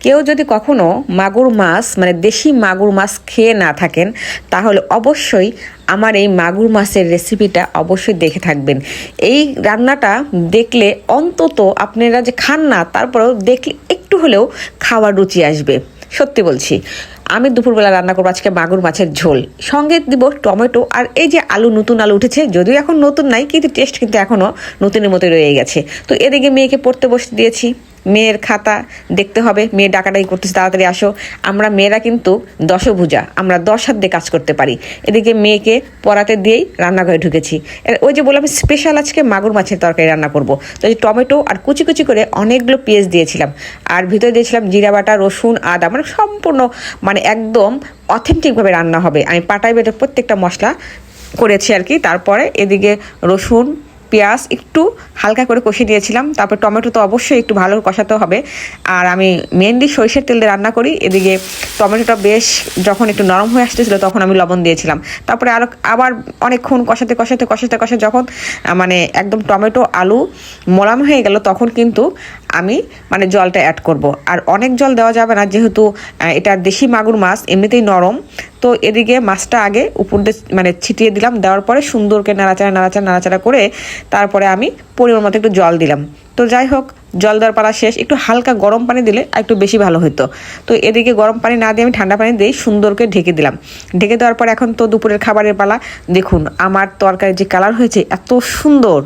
কেউ যদি কখনো মাগুর মাছ মানে দেশি মাগুর মাছ খেয়ে না থাকেন তাহলে অবশ্যই আমার এই মাগুর মাছের রেসিপিটা অবশ্যই দেখে থাকবেন। এই রান্নাটা দেখলে অন্তত আপনারা যে খান না তারপরেও দেখলে একটু হলেও খাওয়ার রুচি আসবে। সত্যি বলছি। আমি দুপুরবেলা রান্না করবো আজকে মাগুর মাছের ঝোল, সঙ্গে দিব টমেটো আর এই যে আলু, নতুন আলু উঠেছে, যদিও এখন নতুন নাই কিন্তু টেস্ট কিন্তু এখনও নতুনের মতো রয়ে গেছে। তো এদিকে মেয়েকে পড়তে বসতে দিয়েছি, মেয়ের খাতা দেখতে হবে, মেয়ে ডাকাডাকি করতেছে তাড়াতাড়ি আসো। আমরা মেয়েরা কিন্তু দশভুজা, আমরা 10 হাত দিয়ে কাজ করতে পারি। এদিকে মেয়েকে পড়াতে দিয়েই রান্নাঘরে ঢুকেছি। ওই যে বললাম স্পেশাল আজকে মাগুর মাছের তরকারি রান্না করব। তো এই টমেটো আর কুচি কুচি করে অনেকগুলো পেঁয়াজ দিয়েছিলাম, আর ভিতরে দিয়েছিলাম জিরা বাটা, রসুন, আদা, মানে সম্পূর্ণ মানে একদম অথেন্টিকভাবে রান্না হবে। আমি পাটায় বেটে প্রত্যেকটা মশলা করেছি আর কি। তারপরে এদিকে রসুন পেঁয়াজ একটু হালকা করে কষিয়ে দিয়েছিলাম, তারপর টমেটো তো অবশ্যই একটু ভালো কষাতে হবে। আর আমি মেনলি সরিষার তেল দিয়ে রান্না করি। এদিকে টমেটোটা বেশ যখন একটু নরম হয়ে আসতেছিলো তখন আমি লবণ দিয়েছিলাম। তারপরে আবার অনেকক্ষণ কষাতে কষাতে কষাতে কষাতে যখন মানে একদম টমেটো আলু মোলাম হয়ে গেল তখন কিন্তু আমি মানে জলটা অ্যাড করব। আর অনেক জল দেওয়া যাবে না, যেহেতু এটা দেশি মাগুর মাছ এমনিতেই নরম। তো এদিকে মাছটা আগে উপর দিয়ে মানে ছিটিয়ে দিলাম, দেওয়ার পরে সুন্দর করে নাড়াচাড়া করে তারপরে আমি পরিমাণ মতো একটু জল দিলাম। তো যাই হোক, জল দেওয়ার পালা শেষ। একটু হালকা গরম পানি দিলে একটু বেশি ভালো হতো। তো এদিকে গরম পানি না দিয়ে আমি ঠান্ডা পানি দিয়ে সুন্দর করে ঢেকে দিলাম। ঢেকে দেওয়ার পর এখন তো দুপুরের খাবারের পালা। দেখুন আমার তরকারির যে কালার হয়েছে এত সুন্দর।